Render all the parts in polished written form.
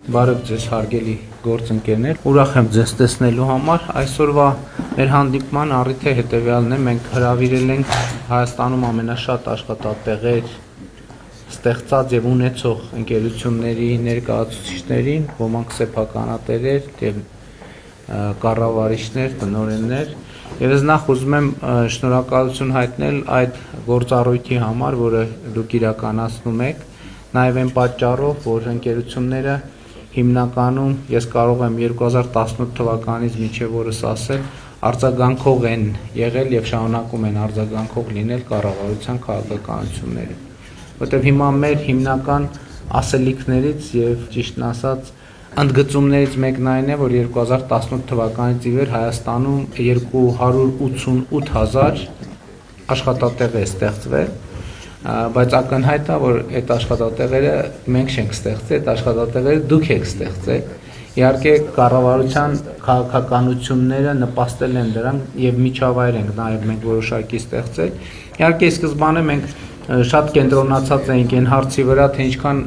Բարև ձեզ հարգելի գործընկերներ, ուրախ եմ ձեզ տեսնելու համար։ Այսօրվա մեր հանդիպման առիթը հետևյալն է, մենք հրավիրել ենք Հայաստանում ամենաշատ աշխատատեղեր ստեղծած եւ ունեցող ընկերությունների ներկայացուցիչներին, ոմանք սեփականատերեր եւ կառավարիչներ, տնօրեններ։ Եվ ես նախ ուզում եմ շնորհակալություն հայտնել այդ գործառույթի համար, որը դուք իրականացնում եք, նաեւ այն պատճառով, որ ընկերությունները հիմնականում ես կարող եմ 2018 թվականից մինչև օրս ասել, արձագանքող են եղել եւ շարունակում են արձագանքող լինել կառավարության քաղաքականությունները։ Որտեւ հիմա մեր հիմնական ասելիքներից եւ ճիշտն ասած ընդգծումներից մեկն այն է, որ 2018 թվականից ի վեր Հայաստանում 288,000 աշխատատեղ է ստեղծվել, բայց ակնհայտ է, որ այդ աշխատատեղերը մենք չենք ստեղծել, այդ աշխատատեղերը դուք եք ստեղծել։ Իհարկե կառավարության քաղաքականությունները նպաստել են դրան եւ միջավայր ենք նաեւ մենք որոշակի ստեղծել։ Իհարկե սկզբանե մենք շատ կենտրոնացած էինք այն հարցի վրա, թե ինչքան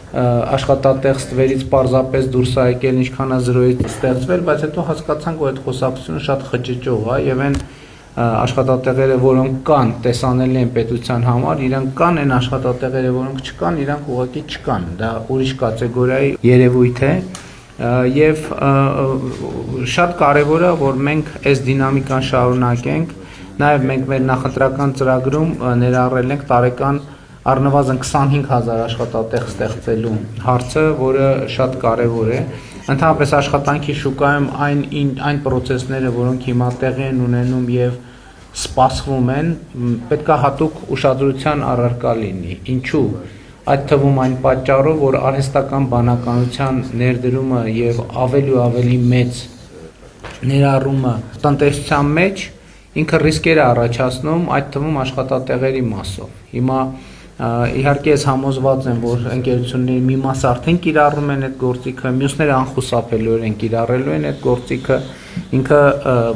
աշխատատեղ ստվերից պարզապես դուրս է եկել, ինչքան է զրոյից ստեղծվել, բայց հետո հասկացանք, որ այդ խոսակցությունը շատ խճճող է եւ այն աշխատատեղերը, որոնք կան, տեսանելի են պետության համար, իրանք կան, այն աշխատատեղերը, որոնք չկան, իրանք ուղղակի չկան։ Դա ուրիշ կատեգորիայի երևույթ է եւ շատ կարեւոր է, որ մենք այս դինամիկան շարունակենք։ Նաեւ մենք մեր նախընտրական ծրագրում ներառել ենք տարեկան առնվազն 25,000 աշխատատեղ ստեղծելու հարցը, որը շատ կարևոր է։ Ընդհանրապես աշխատանքի շուկայում այն process-ները, որոնք հիմա տեղի են ունենում եւ սպասվում են, պետք է հատուկ ուշադրության առարկա լինի։ Ինչու՞։ Այդ թվում այն պատճառով, որ արհեստական բանականության ներդրումը եւ ավելի ու ավելի մեծ ներառումը տնտեսության մեջ ինքը ռիսկեր է առաջացնում, այդ թվում աշխատատեղերի մասով։ Հիմա իհարկե ես համոզված եմ, որ ընկերությունների մի մասը արդեն կիրառում են այդ գործիքը, մյուսները անխուսափելիորեն կիրառելու են այդ գործիքը, ինքը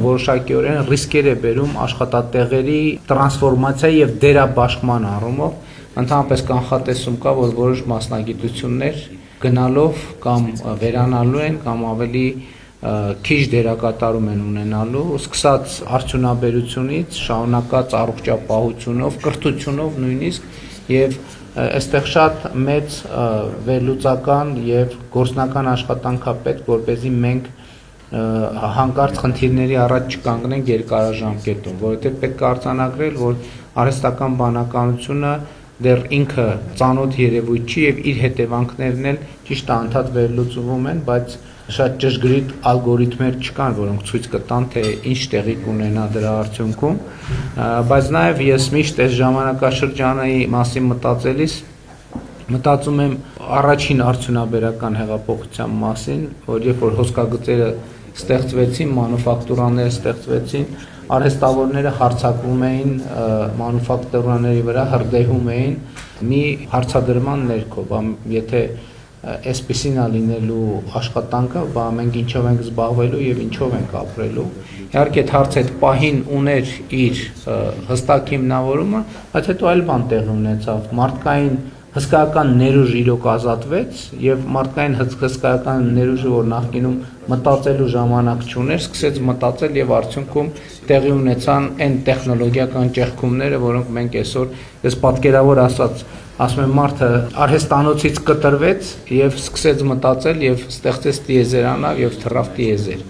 որոշակիորեն ռիսկեր է բերում աշխատատեղերի տրանսֆորմացիայի եւ դերաբաշխման առումով, ընդհանրապես կանխատեսում կա, որ որոշ մասնագիտություններ գնալով կամ վերանալու են կամ ավելի քիչ դերակատարում են ունենալու, սկսած արդյունաբերությունից, շարունակած առողջապահությունով, կրթությունով նույնիսկ եւ այստեղ շատ մեծ վերլուծական եւ գործնական աշխատանք է պետք, որպեսզի մենք հանկարծ խնդիրների առաջ չկանգնենք երկարաժամկետում, որովհետեւ պետք է արձանագրել, որ արհեստական բանականությունը դեռ ինքը ծանոթ երևույթ չի եւ իր հետևանքներն էլ ճիշտ է անդադ վերլուծվում են, բայց շատ ճշգրիտ ալգորիթմեր չկան, որոնք ցույց կտան, թե ինչ տեղի կունենա դրա արդյունքում, բայց նաեւ ես միշտ այս ժամանակաշրջանի մասին մտածելիս մտածում եմ առաջին արդյունաբերական հեղափոխության մասին, որ երբ որ հոսքագծերը ստեղծվեցին, մանուֆակտուրաները ստեղծվեցին, արհեստավորները հարձակվում էին մանուֆակտուրաների վրա, հրդեհում էին մի հարցադրման ներքո, եթե այսպեսին է լինելու աշխատանքը, բա մենք ինչով ենք զբաղվելու եւ ինչով ենք ապրելու։ Իհարկե այդ հարցը այդ պահին ուներ իր հստակ հիմնավորումը, բայց հետո այլ բան տեղի ունեցավ։ Մարդկային հսկայական ներուժ իրոք ազատվեց եւ մարդկային հսկայական ներուժը, որ նախկինում մտածելու ժամանակ չուներ, սկսեց մտածել եւ արդյունքում տեղի ունեցան այն տեխնոլոգիական ճեղքումները, որոնք մենք այսօր ես պատկերավոր ասած ասում եմ մարդը արհեստանոցից կտրվեց եւ սկսեց մտածել եւ ստեղծեց տիեզերանավ եւ թռավ տիեզեր։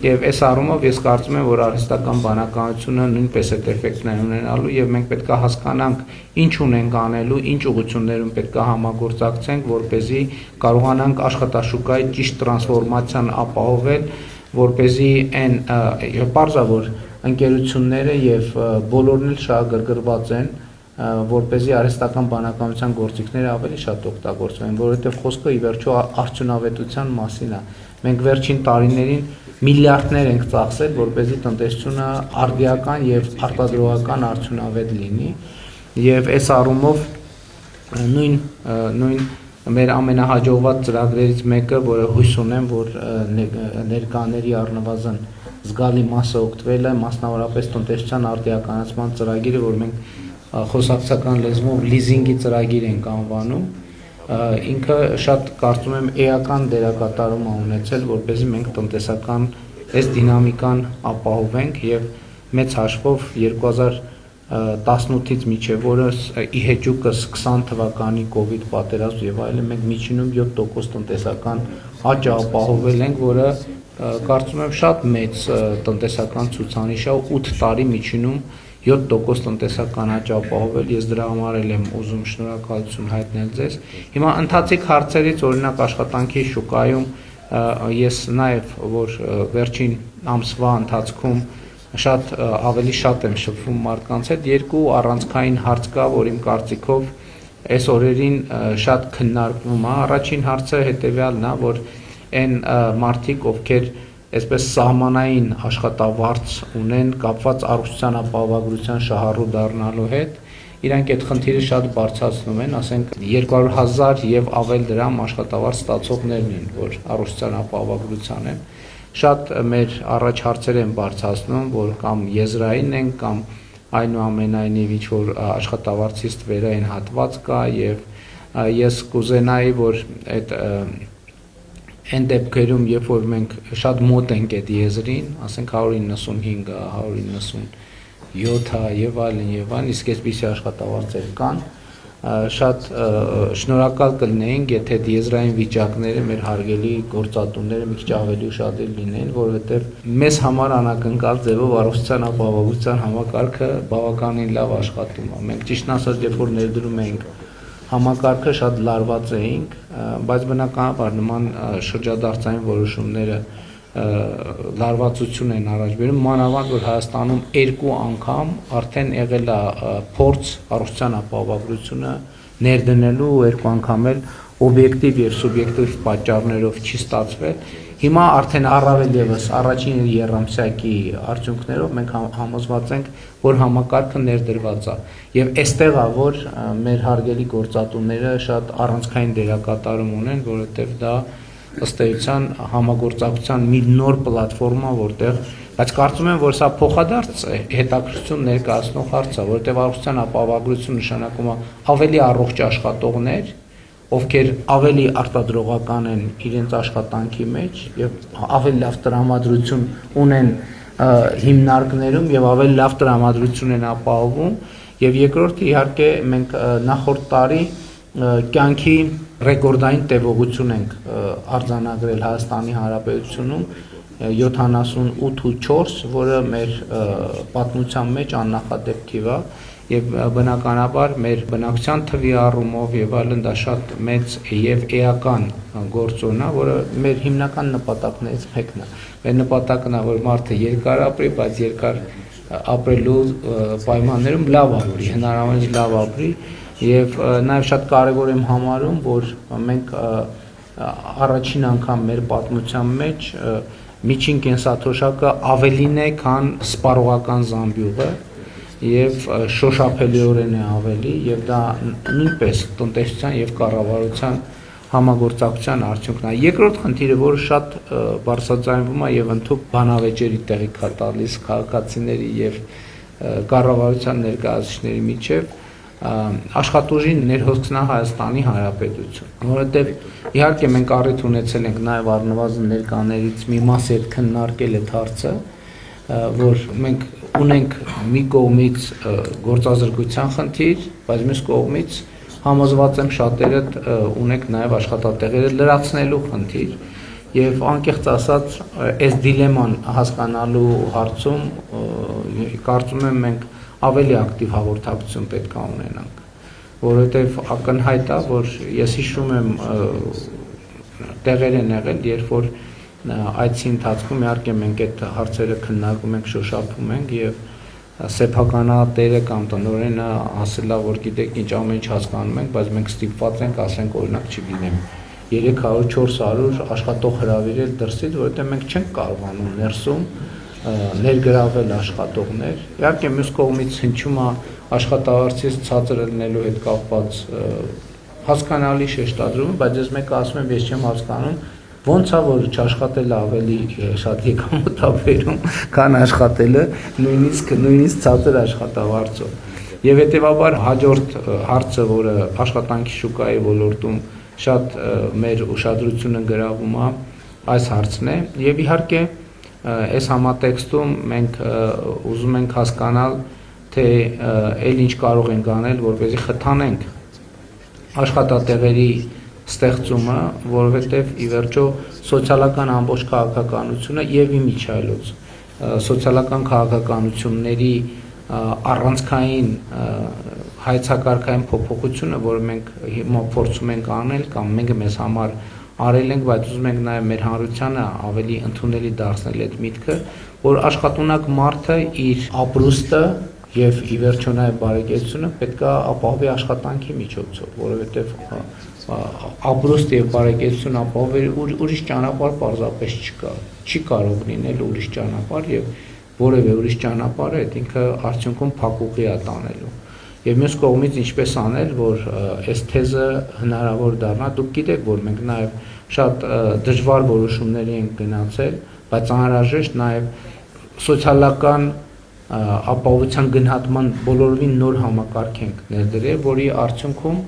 Եվ այս առումով ես կարծում եմ, որ արհեստական բանականությունը նույնպես այդ էֆեկտն է ունենալու եւ մենք պետք է հասկանանք ինչ ունենք անելու, ինչ ուղղություններում պետք է համագործակցենք, որպեսզի կարողանանք աշխատաշուկայի ճիշտ տրանսֆորմացիան ապահովել, որպեսզի այն պարզա որ ընկերությունները եւ բոլորն էլ շահագրգռված են, որպեսզի արհեստական բանականության գործիքները ավելի շատ օգտագործվեն, որովհետեւ խոսքը ի վերջո արդյունավետության մասին է։ Մենք վերջին տարիներին միլիարդներ ենք ծախսել, որպեսզի տնտեսությունը արդիական եւ արտադրողական արդյունավետ լինի, եւ այս առումով նույն մեր ամենահաջողված ծրագրերից մեկը, որը հույս ունեմ, որ ներկաների առնվազն զգալի մասը օգտվել է, մասնավորապես տնտեսության արդիականացման ծրագիրը, որ մենք խոսակցական լեզվով լիզինգի ծրագիր ենք անվանում, ինքը շատ կարծում եմ էական դերակատարում է ունեցել, որպեսզի մենք տնտեսական այս դինամիկան ապահովենք եւ մեծ հաշվով 2018-ից մինչև օրս ի հեճուկս 20 թվականի կոവിഡ് պատերազմ եւ այլն մենք միջինում 7% տնտեսական աճ ապահովել ենք, որը կարծում եմ շատ մեծ տնտեսական ցուցանիշ է, 8 տարի միջինում 7% տնտեսական աճ ապահովել, ես դրա համար եմ ուզում շնորհակալություն հայտնել ձեզ։ Հիմա ընթացիկ հարցերից օրինակ աշխատանքի շուկայում ես նաև որ վերջին ամսվա ընթացքում ավելի շատ եմ շփվում մարդկանց հետ, երկու առանցքային հարց կա, որ իմ կարծիքով այս օրերին շատ քննարկվում է։ Առաջին հարցը հետևյալն է, որ այն մարդիկ, ովքեր այսպես սահմանային աշխատավարձ ունեն կապված առողջության ապահովագրության շահառու դառնալու հետ, իրանք այդ խնդիրը շատ բարձրացնում են, ասենք 200,000 եւ ավել դրամ աշխատավարձ ստացողներն են, որ առողջության ապահովագրության են, շատ մեր առաջ հարցեր են բարձրացնում, որ կամ եզրային են, կամ այնուամենայնիվ ինչ որ աշխատավարձից վերային հատված կա եւ ես կուզենայի, որ այդ այն դեպքերում, երբ որ մենք շատ մոտ ենք այդ եզրին, ասենք 195, 197 եւ այլն, իսկ այսպիսի աշխատավարձեր կան, շատ շնորհակալ կլինեինք, եթե եզրային վիճակները մեր հարգելի գործատուները մի քիչ ավելի ուշադիր լինեին, որովհետեւ մեզ համար անակնկալ ձևով առողջության ապահովության համակարգը բավականին լավ աշխատում է։ Մենք ճիշտն ասած, երբ որ ներդրում էինք համակարգը շատ լարված էինք, բայց բնականաբար նման շրջադարձային որոշումները լարվածություն են առաջ բերում, մանավանդ որ Հայաստանում 2 անգամ արդեն եղել է փորձ առողջության ապահովագրությունը ներդնելու, 2 անգամ էլ օբյեկտիվ եւ սուբյեկտիվ պատճառներով չի ստացվել։ Հիմա արդեն առավել եւս առաջին երամսյակի արդյունքներով մենք համոզված ենք, որ համակարգը ներդրված է եւ այստեղ է, որ մեր հարգելի գործատուները շատ առանցքային դերակատարում ունեն, որովհետեւ դա ըստ էության համագործակցության մի նոր պլատֆորմա, որտեղ, բայց կարծում եմ, որ սա փոխադարձ հետաքրքրություն ներկայացնող հարց է, որտեղ առողջության ապահովագրություն նշանակում է ավելի առողջ աշխատողներ, ովքեր ավելի արտադրողական են իրենց աշխատանքի մեջ եւ ավելի լավ տրամադրություն ունեն հիմնարկներում եւ ավելի լավ տրամադրություն են ապահովում եւ երկրորդը իհարկե մենք նախորդ տարի կյանքի ռեկորդային տևողություն ենք արձանագրել Հայաստանի Հանրապետությունում 78.4, որը մեր պատմության մեջ աննախադեպ թիվ է եւ բնականաբար մեր բնակչության թվի առումով եւ այլն դա շատ մեծ եւ էական գործոն է, որը մեր հիմնական նպատակներից մեկն է։ Մեր նպատակն է, որ մարդը երկար ապրի, բայց երկար ապրելու պայմաններում լավ ապրի, հնարավորինս լավ ապրի եւ նաեւ շատ կարեւոր եմ համարում, որ մենք առաջին անգամ մեր պատմության մեջ միջին կենսաթոշակը ավելին է, քան սպառողական զամբյուղը եւ շոշափելիորեն է ավելի եւ դա նույնպես տնտեսության եւ կառավարության համագործակցության արդյունքն է։ Երկրորդ խնդիրը, որը շատ բարձրաձայնվում է եւ ընդհանուր բանավեճերի տեղիք է տալիս քաղաքացիների եւ կառավարության ներկայացուցիչների միջեւ աշխատուժի ներհոսքն է Հայաստանի Հանրապետություն, որովհետև իհարկե մենք առիթ ունեցել ենք նաև առնվազն ներկաներից մի մասի հետ քննարկել այդ հարցը, որ մենք ունենք մի կողմից գործազրկության խնդիր, բայց մյուս կողմից համոզված եմ շատերդ ունենք նաև աշխատատեղերը լրացնելու խնդիր եւ անկեղծ ասած այս դիլեման հասկանալու հարցում կարծում եմ մենք ավելի ակտիվ հաղորդակցություն պետք է ունենանք, որովհետև ակնհայտ է, որ ես հիշում եմ տեղեր են եղել, երբ որ այցի ընթացքում իհարկե մենք այդ հարցերը քննարկում ենք, շոշափում ենք եւ սեփականատերը կամ տնօրենը ասել է, որ գիտեք ինչ ամեն ինչ հասկանում ենք, բայց մենք ստիպված ենք ասենք օրինակ չգիտեմ 300-400 աշխատող հրավիրել դրսից, որովհետև մենք չենք կարողանում ներսում ներգրավել աշխատողներ։ Իհարկե մյուս կողմից հնչում է աշխատավարձից ցածր լինելու հետ կապված հասկանալի շեշտադրումը, բայց ես մեկը ասում եմ, ես չեմ հասկանում, ոնց է որ չաշխատելը ավելի շատ եկամուտ է բերում, քան աշխատելը նույնիսկ ցածր աշխատավարձով։ Եվ հետեւաբար հաջորդ հարցը, որը աշխատանքի շուկայի ոլորտում շատ մեր ուշադրությունը գրավում է այս հարցն է եւ իհարկե այս համատեքստում մենք ուզում ենք հասկանալ թե այլ ինչ կարող ենք անել որպեսզի խթանենք աշխատատեղերի ստեղծումը, որովհետև ի վերջո սոցիալական ամբողջ քաղաքականությունը եւ իմիջիայլոց սոցիալական քաղաքականությունների առանցքային հայեցակարգային փոփոխությունը, որը մենք հիմա փորձում ենք անել կամ մենք մեզ համար արել ենք, բայց ուզում ենք նաեւ մեր հանրությանը ավելի ընդունելի դարձնել այդ միտքը, որ աշխատունակ մարդը իր ապրուստը եւ ի վերջո նաեւ բարեկեցությունը պետք է ապահովի աշխատանքի միջոցով, որովհետեւ ապրուստ եւ բարեկեցություն ապահովել ուրիշ ճանապարհ պարզապես չկա, չի կարող լինել ուրիշ ճանապարհ եւ որևէ ուրիշ ճանապարհ այդ ինքը արդյունքում փակուղի է տանելու։ Եվ մյուս կողմից ինչպես անել, որ այս թեզը հնարավոր դառնա, դուք գիտեք, որ մենք նաեւ շատ դժվար որոշումների ենք գնացել, բայց անհրաժեշտ նաեւ սոցիալական ապահովության գնահատման բոլորովին նոր համակարգ ենք ներդրել, որի արդյունքում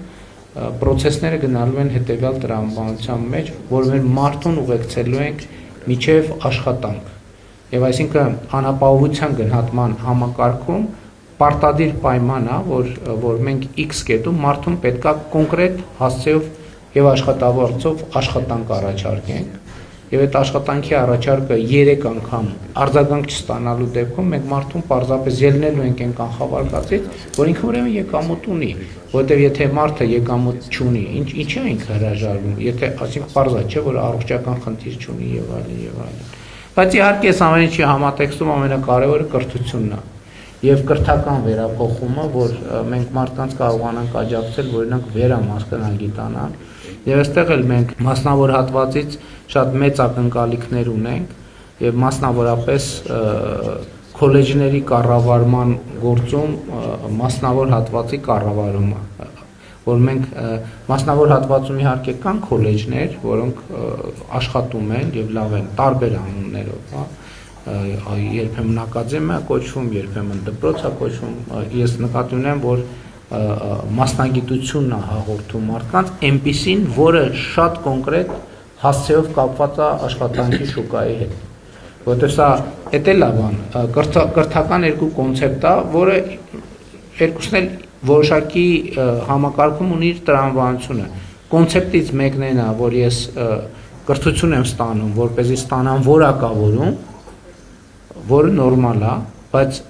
պրոցեսները գնալու են հետևյալ տրամաբանության մեջ, որ մեր մարդուն ուղեկցելու ենք միջև աշխատանք։ Եվ այսինքն անապահովության գնահատման համակարգում պարտադիր պայման է, որ մենք X կետում մարդուն պետքա կոնկրետ հասցեով եւ աշխատավարձով աշխատանք առաջարկենք։ Եվ այդ աշխատանքի առաջարկը 3 անգամ արձագանք չստանալու դեպքում մենք մարդուն պարզապես ելնելու ենք այն կանխավարկածից, որ ինքը ուրեմն եկամուտ ունի, որովհետև եթե մարդը եկամուտ չունի, ինչի է ինքը հրաժարվում, եթե ասենք պարզ է, չէ, որ առողջական խնդիր չունի եւ այլն եւ այլն։ Բայց իհարկե այս ամեն ինչի համատեքստում ամենակարևորը կրթությունն է եւ կրթական վերափոխումը, որ մենք մարդկանց կարողանանք աջակցել, որ նրանք վերամասկնան գիտանան։ Եվ այստեղ էլ մենք մասնավոր հատվածից շատ մեծ ակնկալիքներ ունենք եւ մասնավորապես քոլեջների կառավարման գործում մասնավոր հատվածի կառավարումը, որ մենք մասնավոր հատվածում իհարկե կան քոլեջներ, որոնք աշխատում են եւ լավ են տարբեր անուններով, հա, երբեմն ակադեմիա կոչվում, երբեմն դպրոց է կոչվում, ես նկատի ունեմ, որ մասնագիտությունն է հաղորդում մարդկանց, այնպիսին, որը շատ կոնկրետ հասցեով կապված է աշխատանքի շուկայի հետ։ Որտեղ սա էդ էլ բան, կրթական երկու կոնցեպտ է, որը երկուսն էլ որոշակի համակարգում ունի իր տրամաբանությունը։ Կոնցեպտից մեկն այն է, որ ես կրթություն եմ ստանում, որպեսզի ստանամ որակավորում, որը նորմալ է, բայց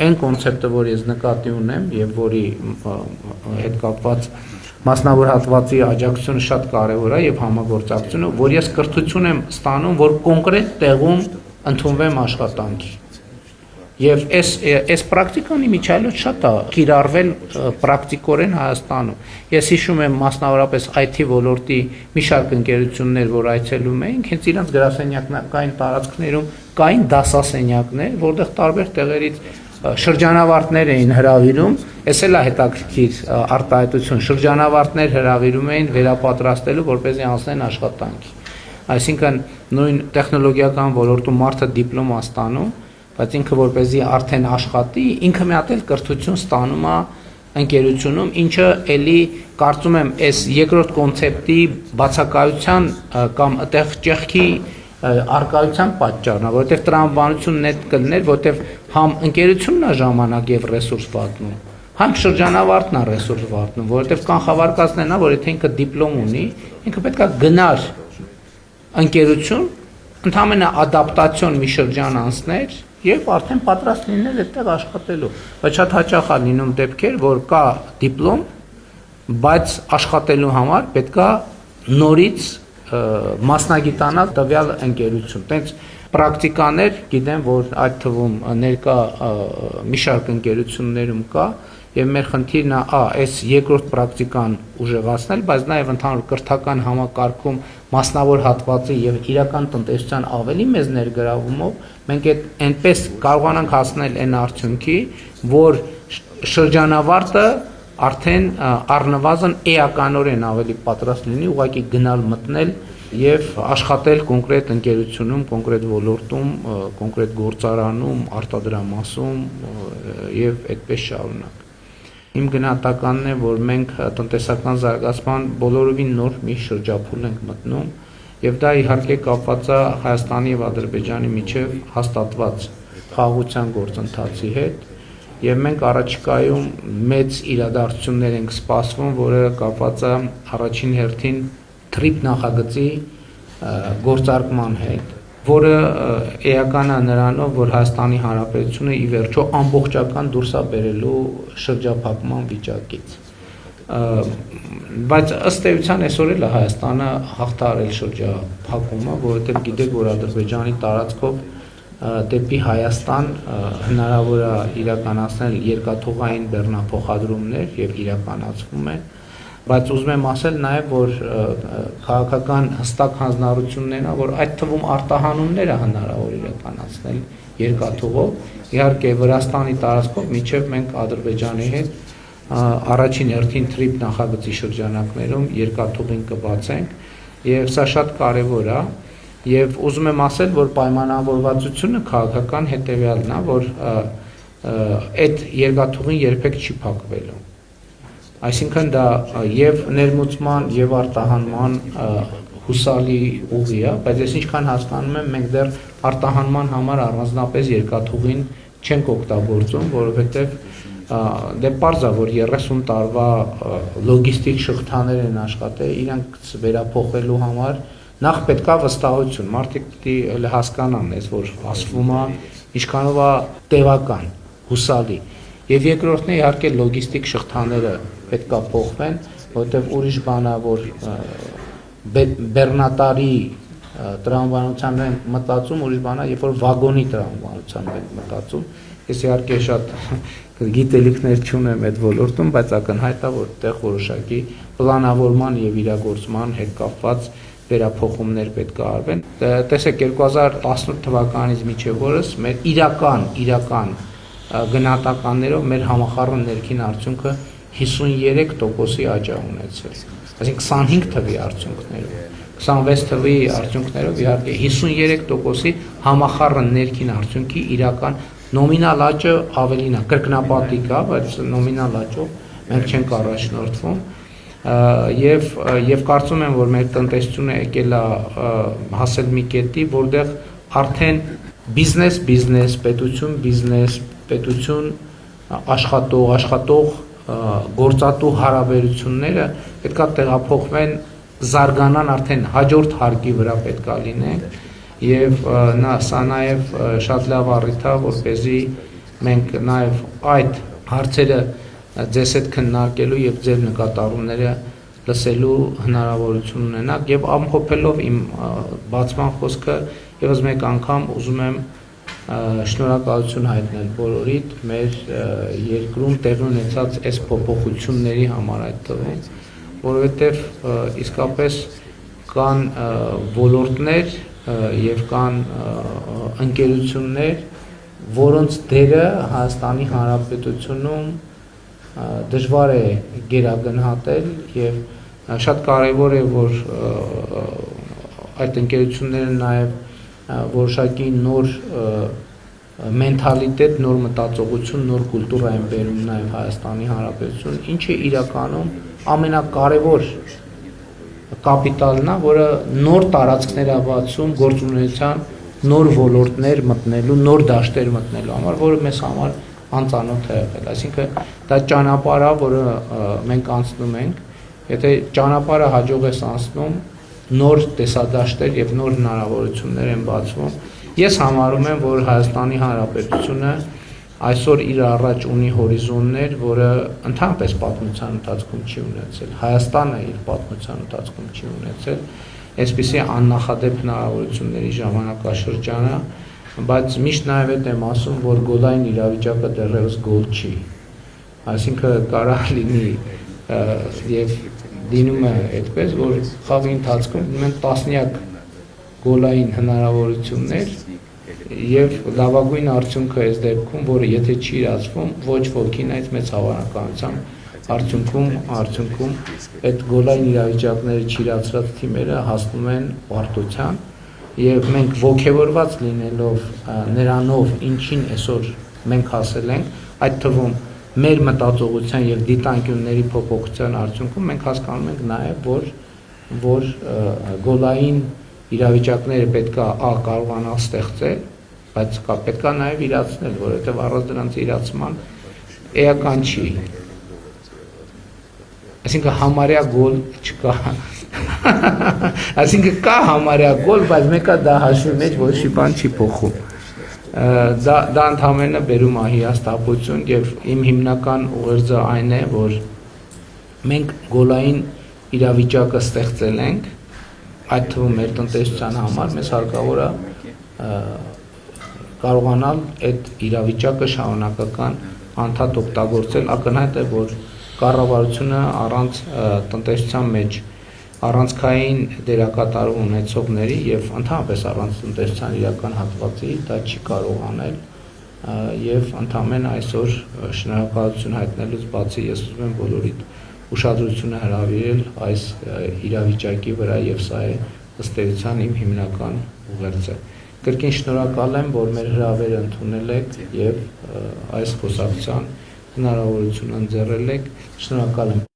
այն կոնցեպտը, որ ես նկատի ունեմ եւ որի հետ կապված մասնավոր հատվածի աջակցությունը շատ կարեւոր է եւ համագործակցությունը, որ ես կրթություն եմ ստանում, որ կոնկրետ տեղում ընդունվեմ աշխատանքի։ Եվ այս պրակտիկան իմիջիայլոց շատ է կիրառվել պրակտիկորեն Հայաստանում։ Ես հիշում եմ մասնավորապես IT ոլորտի մի շարք ընկերություններ, որ այցելում էինք, հենց իրանց գրասենյակային տարածքներում կային դասասենյակներ, որտեղ տարբեր տեղերից շրջանավարտներ էին հրավիրում, այս էլ է հետաքրքիր արտահայտություն, շրջանավարտներ հրավիրում էին վերապատրաստելու, որպեսզի անցնեն աշխատանքի։ Այսինքն նույն տեխնոլոգիական ոլորտում մարդը դիպլոմ է ստանում, բայց ինքը որպեսզի արդեն աշխատի, ինքը մի հատ էլ կրթություն ստանում է ընկերությունում, ինչը էլի կարծում եմ այս երկրորդ կոնցեպտի բացակայության կամ այդտեղ ճեղքի արկայության պատճառն է, որովհետև տրամաբանությունն այդ կլներ, որովհետև համ ընկերությունն է ժամանակ եւ ռեսուրս վատնում, համ շրջանավարտն է ռեսուրս վատնում, որովհետև կանխավարկածն է, որ եթե ինքը դիպլոմ ունի, ինքը պետք է գնար ընկերություն, ընդհանրապես ադապտացիոն մի շրջան անցներ եւ արդեն պատրաստ լինել այդտեղ աշխատելու։ Բայց շատ հաճախ է լինում դեպքեր, որ կա դիպլոմ, բայց աշխատելու համար պետքա նորից մասնագիտանալ տվյալ ընկերություն։ Տենց պրակտիկաներ գիտեմ, որ այդ թվում ներկա մի շարք ընկերություններում կա եւ մեր խնդիրն է այս երկրորդ պրակտիկան ուժեղացնել, բայց նաեւ ընդհանուր կրթական համակարգում մասնավոր հատվածի եւ իրական տնտեսության ավելի մեծ ներգրավումով մենք այնպես կարողանանք հասնել այն արդյունքի, որ շրջանավարտը արդեն առնվազն էականորեն ավելի պատրաստ լինի ուղղակի գնալ մտնել եւ աշխատել կոնկրետ ընկերությունում, կոնկրետ ոլորտում, կոնկրետ գործարանում, արտադրամասում եւ այդպես շարունակ։ Իմ գնահատականն է, որ մենք տնտեսական զարգացման բոլորովին նոր մի շրջափուլ ենք մտնում, եւ դա իհարկե կապված է Հայաստանի եւ Ադրբեջանի միջև հաստատված խաղաղության գործընթացի հետ, եւ մենք առաջիկայում մեծ իրադարձություններ ենք սպասվում, որը կապված է առաջին հերթին TRIP նախագծի գործարկման հետ, որը էական է նրանով, որ Հայաստանի Հանրապետությունը ի վերջո ամբողջական դուրս է բերելու շրջափակման վիճակից։ Բայց ըստ էության այսօր էլ Հայաստանը հաղթարել շրջափակումը, որովհետև գիտեք, որ Ադրբեջանի տարածքով դեպի Հայաստան հնարավոր է իրականացնել երկաթուղային բեռնափոխադրումներ եւ իրականացվում են, բայց ուզում եմ ասել նաև, որ քաղաքական հստակ հանձնառություններն է, որ այդ թվում արտահանումները հնարավոր իրականացնել երկաթուղով, իհարկե Վրաստանի տարածքով մինչև մենք Ադրբեջանի հետ առաջին հերթին TRIP նախագծի շրջանակներում երկաթուղին կբացենք, եւ սա շատ կարեւոր է, եւ ուզում եմ ասել, որ պայմանավորվածությունը քաղաքական հետեւյալն է, որ այդ երկաթուղին երբեք չի փակվելու։ Այսինքն դա եւ ներմուծման եւ արտահանման հուսալի ուղի է, բայց ես ինչքան հասկանում եմ, մենք դեռ արտահանման համար առանձնապես երկաթուղին չենք օգտագործում, որովհետեւ դե պարզ է, որ 30 տարվա լոգիստիկ շղթաներ են աշխատել, իրանք վերափոխելու համար նախ պետքա վստահություն, մարդիկ պիտի հասկանան, որ ասվում է ինչքանով է տևական, հուսալի։ Եվ երկրորդն է իհարկե լոգիստիկ շղթաները պետքա փոխվեն, որովհետև ուրիշ բան է, որ բեռնատարի տրամաբանության ենք մտածում, ուրիշ բան է, երբ որ վագոնի տրամաբանության ենք մտածում։ Ես իհարկե շատ գիտելիքներ չունեմ այդ ոլորտում, բայց ակնհայտ է, որ այդտեղ որոշակի պլանավորման եւ իրագործման հետ կապված վերափոխումներ պետք է արվեն։ Տեսեք 2018 թվականից մինչև օրս մեր իրական գնահատականներով մեր համախառն ներքին արդյունքը 53%-ի աճ է ունեցել։ Այսինքն 25 թվի արդյունքներով, 26 թվի արդյունքներով իհարկե 53%-ի համախառն ներքին արդյունքի իրական նոմինալ աճը ավելին է, կրկնապատիկ է, բայց նոմինալ աճով մենք չենք առաջնորդվում։ Եվ կարծում եմ, որ մեր տնտեսությունը եկել է հասել մի կետի, որտեղ արդեն բիզնես, պետություն, աշխատող, գործատու հարաբերությունները պետքա տեղափոխվեն, զարգանան արդեն հաջորդ հարկի վրա պետքա լինեն, եւ սա նաեւ շատ լավ առիթ է, որպեսզի մենք նաեւ այդ հարցերը ձեզ հետ քննարկելու եւ ձեր նկատառումները լսելու հնարավորություն ունենաք եւ ամփոփելով իմ բացման խոսքը եւս մեկ անգամ ուզում եմ շնորհակալություն հայտնել բոլորիդ մեր երկրում տեղի ունեցած այս փոփոխությունների համար այդ թվում, որովհետեւ իսկապես կան ոլորտներ եւ կան ընկերություններ, որոնց դերը Հայաստանի Հանրապետությունում դժվար է գերագնահատել եւ շատ կարեւոր է, որ այդ ընկերությունները նաեւ որոշակի նոր մենթալիտետ, նոր մտածողություն, նոր կուլտուրա են բերում նաեւ Հայաստանի Հանրապետություն, ինչը իրականում ամենակարևոր կապիտալն է, որը նոր տարածքներ է բացում գործունեության նոր ոլորտներ մտնելու, նոր դաշտեր մտնելու համար, որը մեզ համար անծանոթ է եղել, այսինքն դա ճանապարհ է, որը մենք անցնում ենք, եթե ճանապարհը հաջող ես անցնում, նոր տեսադաշտեր եւ նոր հնարավորություններ են բացվում։ Ես համարում եմ, որ Հայաստանի Հանրապետությունը այսօր իր առաջ ունի հորիզոններ, որը ընդհանրապես պատմության ընթացքում չի ունեցել։ Հայաստանը իր պատմության ընթացքում չի ունեցել այսպիսի աննախադեպ հնարավորությունների ժամանակաշրջանը, բայց միշտ նաև այդ եմ ասում, որ գոլային իրավիճակը դեռևս գոլ չի։ Այսինքն կարող լինի եւ դինում է այդպես, որ խաղի ընթացքում ունեն տասնյակ գոլային հնարավորություններ եւ լավագույն արդյունքը այս դեպքում, որը եթե չի իրացվում, ոչ ոքին այդ մեծ հավանականությամբ արդյունքում այդ գոլային իրավիճակները չիրացրած թիմերը հասնում են պարտության եւ մենք ողջևորված լինելով նրանով, ինչին այսօր մենք հասել ենք, այդ թվում մեր մտածողության եւ դիտանկյունների փոփոխության արդյունքում մենք հասկանում ենք նաեւ, որ գոլային իրավիճակները պետքա կարողանալ ստեղծել, բայց պետքա նաեւ իրացնել, որովհետեւ առանց դրանց իրացման էական չի։ Այսինքն համարյա գոլ չկա։ Այսինքն կա համարյա գոլ, բայց մեկը դա հաշվի մեջ որոշի բան չի փոխում։ Դա ընդհանրապես բերում է հիասթափություն եւ իմ հիմնական ուղերձը այն է, որ մենք գոլային իրավիճակը ստեղծել ենք, այդ թվում մեր տնտեսության համար մեզ հարկավոր է կարողանալ այդ իրավիճակը շարունակական անդադ օգտագործել, ակնհայտ է, որ կառավարությունը առանց տնտեսության մեջ առանցքային դերակատարում ունեցողների եւ ընդհանրապես առանց տնտեսության իրական հատվածի դա չի կարող անել եւ ընդհանրապես այսօր շնորհակալություն հայտնելուց բացի ես ուզում եմ բոլորիդ ուշադրությունը հրավիրել այս իրավիճակի վրա եւ սա է ըստ էության իմ հիմնական ուղերձը։ Կրկին շնորհակալ եմ, որ մեր հրավերը ընդունել եք եւ այս խոսակցության հնարավորությունը ընձեռել եք։ Շնորհակալ եմ։